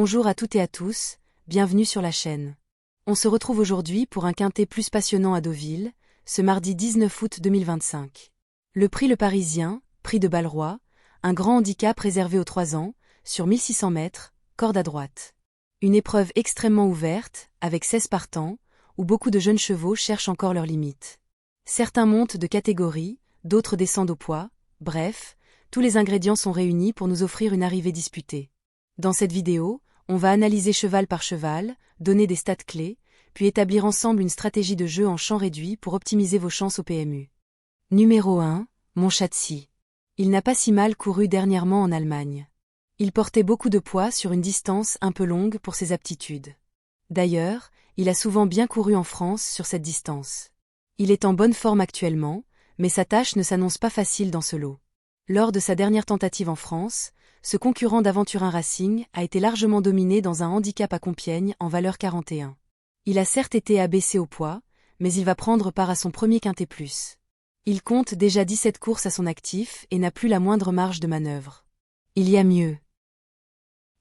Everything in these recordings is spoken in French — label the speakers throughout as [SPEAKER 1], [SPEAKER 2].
[SPEAKER 1] Bonjour à toutes et à tous, bienvenue sur la chaîne. On se retrouve aujourd'hui pour un quintet plus passionnant à Deauville, ce mardi 19 août 2025. Le prix Le Parisien, prix de Balleroy, un grand handicap réservé aux 3 ans, sur 1600 mètres, corde à droite. Une épreuve extrêmement ouverte, avec 16 partants, où beaucoup de jeunes chevaux cherchent encore leurs limites. Certains montent de catégorie, d'autres descendent au poids, bref, tous les ingrédients sont réunis pour nous offrir une arrivée disputée. Dans cette vidéo, on va analyser cheval par cheval, donner des stats clés, puis établir ensemble une stratégie de jeu en champ réduit pour optimiser vos chances au PMU. Numéro 1, Montchâssis. Il n'a pas si mal couru dernièrement en Allemagne. Il portait beaucoup de poids sur une distance un peu longue pour ses aptitudes. D'ailleurs, il a souvent bien couru en France sur cette distance. Il est en bonne forme actuellement, mais sa tâche ne s'annonce pas facile dans ce lot. Lors de sa dernière tentative en France, ce concurrent d'Aventurin Racing a été largement dominé dans un handicap à Compiègne en valeur 41. Il a certes été abaissé au poids, mais il va prendre part à son premier quintet plus. Il compte déjà 17 courses à son actif et n'a plus la moindre marge de manœuvre. Il y a mieux.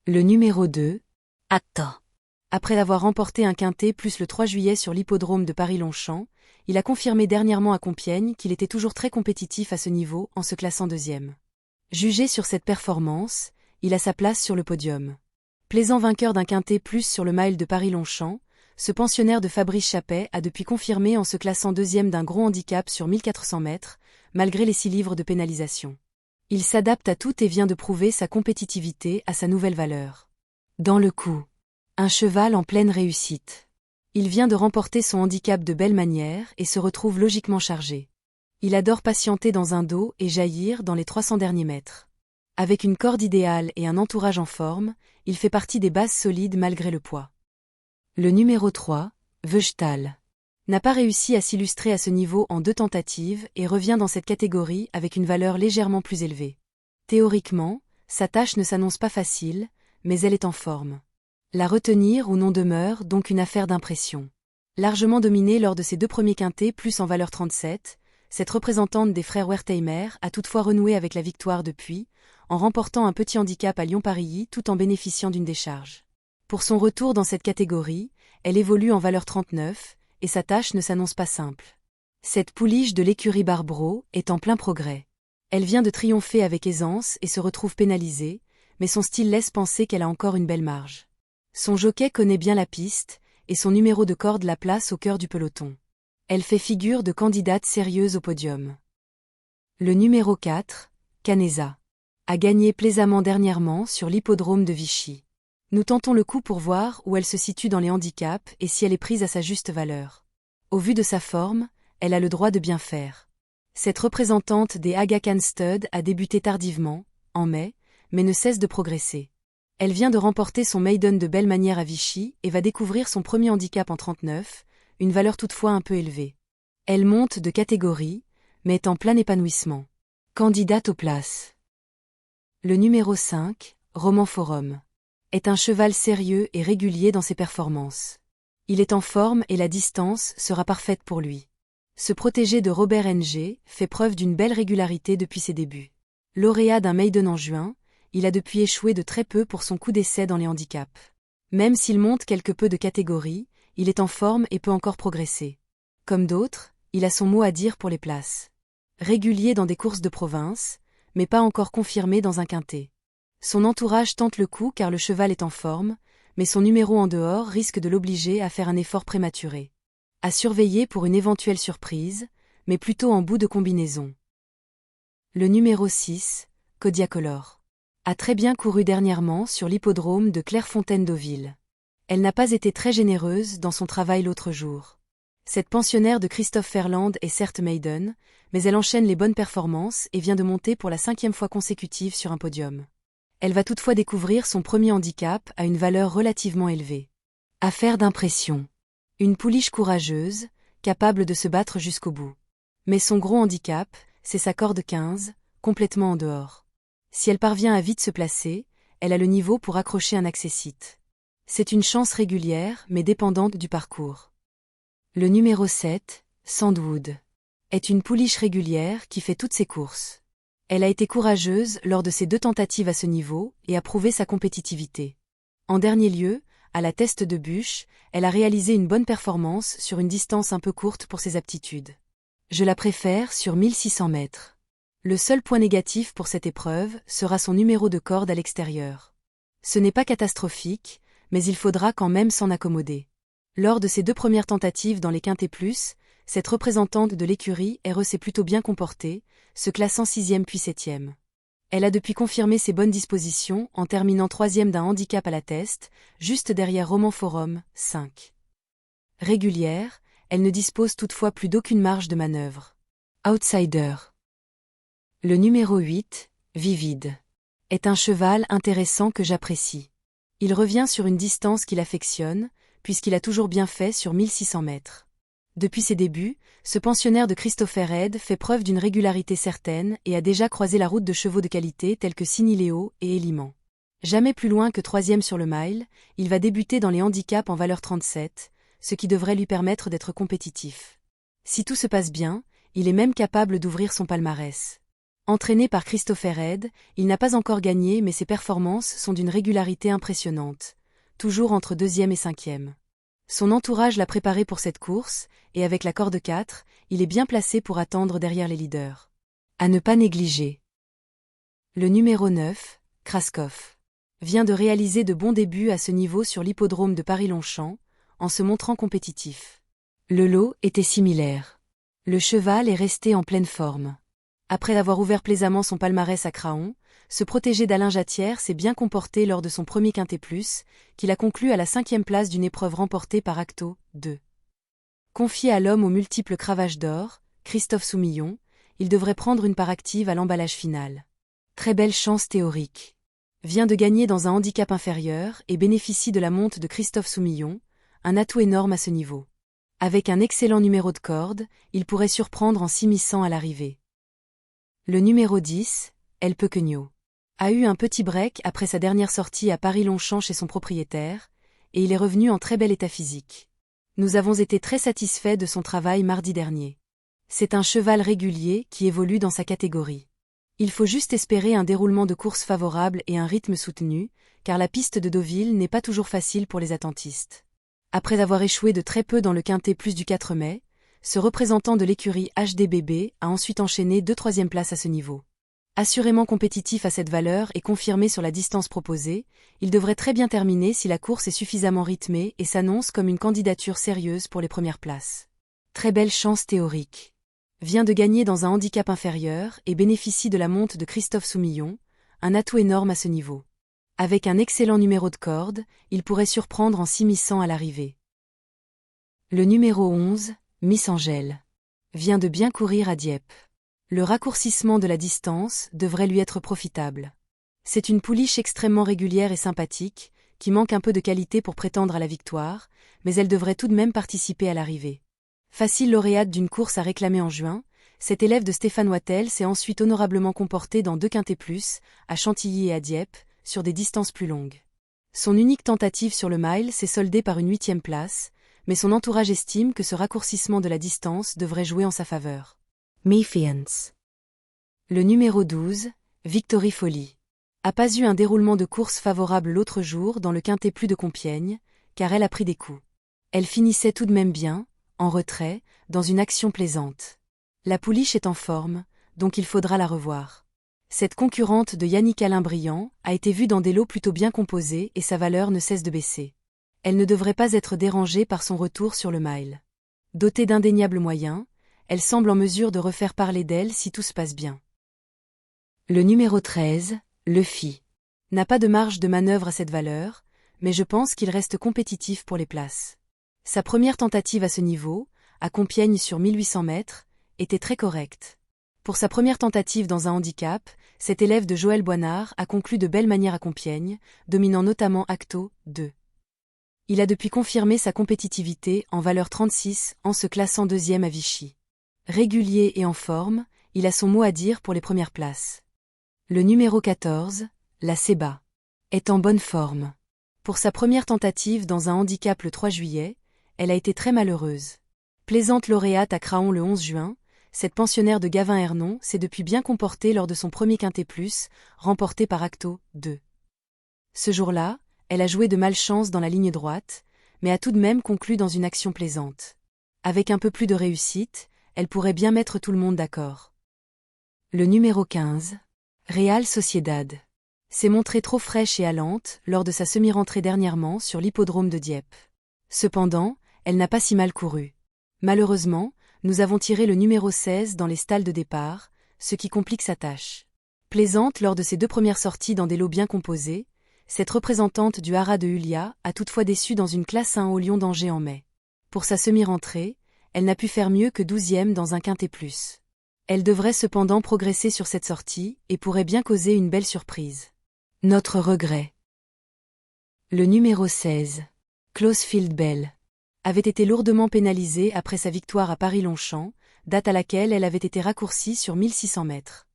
[SPEAKER 1] Le numéro 2, Attends. Après avoir remporté un quintet plus le 3 juillet sur l'hippodrome de Paris-Longchamp, il a confirmé dernièrement à Compiègne qu'il était toujours très compétitif à ce niveau en se classant deuxième. Jugé sur cette performance, il a sa place sur le podium. Plaisant vainqueur d'un quintet plus sur le mile de Paris-Longchamp, ce pensionnaire de Fabrice Chappet a depuis confirmé en se classant deuxième d'un gros handicap sur 1400 mètres, malgré les 6 livres de pénalisation. Il s'adapte à tout et vient de prouver sa compétitivité à sa nouvelle valeur. Dans le coup, un cheval en pleine réussite. Il vient de remporter son handicap de belle manière et se retrouve logiquement chargé. Il adore patienter dans un dos et jaillir dans les 300 derniers mètres. Avec une corde idéale et un entourage en forme, il fait partie des bases solides malgré le poids. Le numéro 3, Veuchtal, n'a pas réussi à s'illustrer à ce niveau en 2 tentatives et revient dans cette catégorie avec une valeur légèrement plus élevée. Théoriquement, sa tâche ne s'annonce pas facile, mais elle est en forme. La retenir ou non demeure donc une affaire d'impression. Largement dominée lors de ses 2 premiers quintets plus en valeur 37, cette représentante des frères Wertheimer a toutefois renoué avec la victoire depuis, en remportant un petit handicap à Lyon-Parilly tout en bénéficiant d'une décharge. Pour son retour dans cette catégorie, elle évolue en valeur 39, et sa tâche ne s'annonce pas simple. Cette pouliche de l'écurie Barbro est en plein progrès. Elle vient de triompher avec aisance et se retrouve pénalisée, mais son style laisse penser qu'elle a encore une belle marge. Son jockey connaît bien la piste, et son numéro de corde la place au cœur du peloton. Elle fait figure de candidate sérieuse au podium. Le numéro 4, Canesa, a gagné plaisamment dernièrement sur l'hippodrome de Vichy. Nous tentons le coup pour voir où elle se situe dans les handicaps et si elle est prise à sa juste valeur. Au vu de sa forme, elle a le droit de bien faire. Cette représentante des Aga Khan Stud a débuté tardivement, en mai, mais ne cesse de progresser. Elle vient de remporter son maiden de belle manière à Vichy et va découvrir son premier handicap en 39, une valeur toutefois un peu élevée. Elle monte de catégorie, mais est en plein épanouissement. Candidate aux places. Le numéro 5, Roman Forum, est un cheval sérieux et régulier dans ses performances. Il est en forme et la distance sera parfaite pour lui. Ce protégé de Robert Ng fait preuve d'une belle régularité depuis ses débuts. Lauréat d'un maiden en juin, il a depuis échoué de très peu pour son coup d'essai dans les handicaps. Même s'il monte quelque peu de catégorie, il est en forme et peut encore progresser. Comme d'autres, il a son mot à dire pour les places. Régulier dans des courses de province, mais pas encore confirmé dans un quintet. Son entourage tente le coup car le cheval est en forme, mais son numéro en dehors risque de l'obliger à faire un effort prématuré. À surveiller pour une éventuelle surprise, mais plutôt en bout de combinaison. Le numéro 6, Kodiacolor, a très bien couru dernièrement sur l'hippodrome de Clairefontaine-Deauville. Elle n'a pas été très généreuse dans son travail l'autre jour. Cette pensionnaire de Christophe Ferland est certes maiden, mais elle enchaîne les bonnes performances et vient de monter pour la 5e fois consécutive sur un podium. Elle va toutefois découvrir son premier handicap à une valeur relativement élevée. Affaire d'impression. Une pouliche courageuse, capable de se battre jusqu'au bout. Mais son gros handicap, c'est sa corde 15, complètement en dehors. Si elle parvient à vite se placer, elle a le niveau pour accrocher un accessite. C'est une chance régulière mais dépendante du parcours. Le numéro 7, Sandwood, est une pouliche régulière qui fait toutes ses courses. Elle a été courageuse lors de ses 2 tentatives à ce niveau et a prouvé sa compétitivité. En dernier lieu, à la test de bûche, elle a réalisé une bonne performance sur une distance un peu courte pour ses aptitudes. Je la préfère sur 1600 mètres. Le seul point négatif pour cette épreuve sera son numéro de corde à l'extérieur. Ce n'est pas catastrophique, mais il faudra quand même s'en accommoder. Lors de ses 2 premières tentatives dans les quintés plus, cette représentante de l'écurie RE s'est plutôt bien comportée, se classant 6e puis 7e. Elle a depuis confirmé ses bonnes dispositions en terminant 3e d'un handicap à la test, juste derrière Roman Forum, 5. Régulière, elle ne dispose toutefois plus d'aucune marge de manœuvre. Outsider. Le numéro 8, Vivide, est un cheval intéressant que j'apprécie. Il revient sur une distance qu'il affectionne, puisqu'il a toujours bien fait sur 1600 mètres. Depuis ses débuts, ce pensionnaire de Christopher Head fait preuve d'une régularité certaine et a déjà croisé la route de chevaux de qualité tels que Sinileo et Eliman. Jamais plus loin que 3e sur le mile, il va débuter dans les handicaps en valeur 37, ce qui devrait lui permettre d'être compétitif. Si tout se passe bien, il est même capable d'ouvrir son palmarès. Entraîné par Christopher Head, il n'a pas encore gagné mais ses performances sont d'une régularité impressionnante, toujours entre 2e et 5e. Son entourage l'a préparé pour cette course, et avec la corde 4, il est bien placé pour attendre derrière les leaders. À ne pas négliger. Le numéro 9, Kraskov, vient de réaliser de bons débuts à ce niveau sur l'hippodrome de Paris-Longchamp, en se montrant compétitif. Le lot était similaire. Le cheval est resté en pleine forme. Après avoir ouvert plaisamment son palmarès à Craon, ce protégé d'Alain Jatière s'est bien comporté lors de son premier quintet plus, qu'il a conclu à la 5e place d'une épreuve remportée par Acto, 2. Confié à l'homme aux multiples cravages d'or, Christophe Soumillon, il devrait prendre une part active à l'emballage final. Très belle chance théorique. Vient de gagner dans un handicap inférieur et bénéficie de la monte de Christophe Soumillon, un atout énorme à ce niveau. Avec un excellent numéro de corde, il pourrait surprendre en s'immisçant à l'arrivée. Le numéro 10, El Pequeño, a eu un petit break après sa dernière sortie à Paris-Longchamp chez son propriétaire, et il est revenu en très bel état physique. Nous avons été très satisfaits de son travail mardi dernier. C'est un cheval régulier qui évolue dans sa catégorie. Il faut juste espérer un déroulement de course favorable et un rythme soutenu, car la piste de Deauville n'est pas toujours facile pour les attentistes. Après avoir échoué de très peu dans le quintet plus du 4 mai, ce représentant de l'écurie HDBB a ensuite enchaîné 2 troisièmes places à ce niveau. Assurément compétitif à cette valeur et confirmé sur la distance proposée, il devrait très bien terminer si la course est suffisamment rythmée et s'annonce comme une candidature sérieuse pour les premières places. Très belle chance théorique. Vient de gagner dans un handicap inférieur et bénéficie de la monte de Christophe Soumillon, un atout énorme à ce niveau. Avec un excellent numéro de corde, il pourrait surprendre en s'immisçant à l'arrivée. Le numéro 11, Miss Angèle, vient de bien courir à Dieppe. Le raccourcissement de la distance devrait lui être profitable. C'est une pouliche extrêmement régulière et sympathique, qui manque un peu de qualité pour prétendre à la victoire, mais elle devrait tout de même participer à l'arrivée. Facile lauréate d'une course à réclamer en juin, cette élève de Stéphane Wattel s'est ensuite honorablement comportée dans 2 quintets plus, à Chantilly et à Dieppe, sur des distances plus longues. Son unique tentative sur le mile s'est soldée par une 8e place, mais son entourage estime que ce raccourcissement de la distance devrait jouer en sa faveur. Mayfiance. Le numéro 12, Victory Folly, a pas eu un déroulement de course favorable l'autre jour dans le quintet plus de Compiègne, car elle a pris des coups. Elle finissait tout de même bien, en retrait, dans une action plaisante. La pouliche est en forme, donc il faudra la revoir. Cette concurrente de Yannick Alain-Briand a été vue dans des lots plutôt bien composés et sa valeur ne cesse de baisser. Elle ne devrait pas être dérangée par son retour sur le mile. Dotée d'indéniables moyens, elle semble en mesure de refaire parler d'elle si tout se passe bien. Le numéro 13, Le Phi, n'a pas de marge de manœuvre à cette valeur, mais je pense qu'il reste compétitif pour les places. Sa première tentative à ce niveau, à Compiègne sur 1800 mètres, était très correcte. Pour sa première tentative dans un handicap, cet élève de Joël Boinard a conclu de belle manière à Compiègne, dominant notamment Acto, 2. Il a depuis confirmé sa compétitivité en valeur 36 en se classant 2e à Vichy. Régulier et en forme, il a son mot à dire pour les premières places. Le numéro 14, la Seba, est en bonne forme. Pour sa première tentative dans un handicap le 3 juillet, elle a été très malheureuse. Plaisante lauréate à Craon le 11 juin, cette pensionnaire de Gavin-Hernon s'est depuis bien comportée lors de son premier quintet plus, remporté par Acto, 2. Ce jour-là, elle a joué de malchance dans la ligne droite, mais a tout de même conclu dans une action plaisante. Avec un peu plus de réussite, elle pourrait bien mettre tout le monde d'accord. Le numéro 15. Real Sociedad. S'est montrée trop fraîche et allante lors de sa semi-rentrée dernièrement sur l'hippodrome de Dieppe. Cependant, elle n'a pas si mal couru. Malheureusement, nous avons tiré le numéro 16 dans les stalles de départ, ce qui complique sa tâche. Plaisante lors de ses 2 premières sorties dans des lots bien composés, cette représentante du haras de Hulia a toutefois déçu dans une classe 1 au Lion d'Angers en mai. Pour sa semi-rentrée, elle n'a pu faire mieux que 12e dans un quintet plus. Elle devrait cependant progresser sur cette sortie et pourrait bien causer une belle surprise. Notre regret. Le numéro 16. Closefield Bell. Avait été lourdement pénalisée après sa victoire à Paris-Longchamp, date à laquelle elle avait été raccourcie sur 1600 mètres.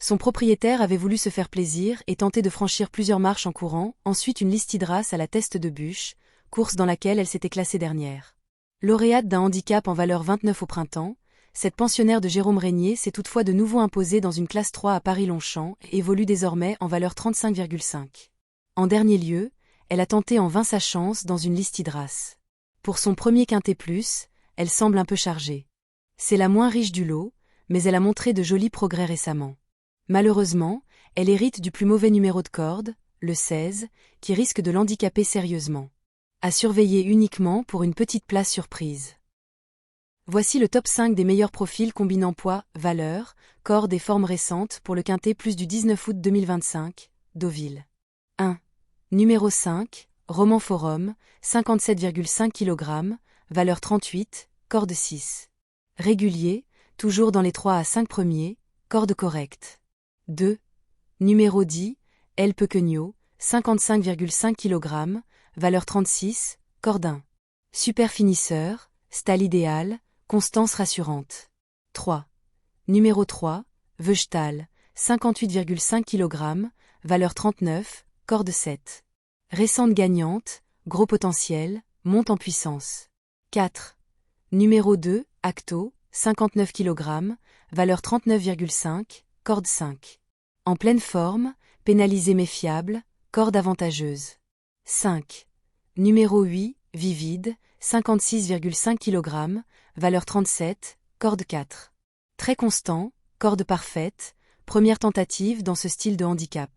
[SPEAKER 1] Son propriétaire avait voulu se faire plaisir et tenter de franchir plusieurs marches en courant, ensuite une Listidras à la Teste de Bûche, course dans laquelle elle s'était classée dernière. Lauréate d'un handicap en valeur 29 au printemps, cette pensionnaire de Jérôme Régnier s'est toutefois de nouveau imposée dans une classe 3 à Paris-Longchamp et évolue désormais en valeur 35,5. En dernier lieu, elle a tenté en vain sa chance dans une Listidras. Pour son premier quintet plus, elle semble un peu chargée. C'est la moins riche du lot, mais elle a montré de jolis progrès récemment. Malheureusement, elle hérite du plus mauvais numéro de corde, le 16, qui risque de l'handicaper sérieusement. À surveiller uniquement pour une petite place surprise. Voici le top 5 des meilleurs profils combinant poids, valeur, corde et forme récente pour le quintet plus du 19 août 2025, Deauville. 1. Numéro 5, Roman Forum, 57,5 kg, valeur 38, corde 6. Régulier, toujours dans les 3 à 5 premiers, corde correcte. 2. Numéro 10, El Pequeño, 55,5 kg, valeur 36, corde 1. Super finisseur, style idéal, constance rassurante. 3. Numéro 3, Vegetal, 58,5 kg, valeur 39, corde 7. Récente gagnante, gros potentiel, monte en puissance. 4. Numéro 2, Acto, 59 kg, valeur 39,5, corde 5. En pleine forme, pénalisée mais fiable, corde avantageuse. 5. Numéro 8, Vivide, 56,5 kg, valeur 37, corde 4. Très constant, corde parfaite, première tentative dans ce style de handicap.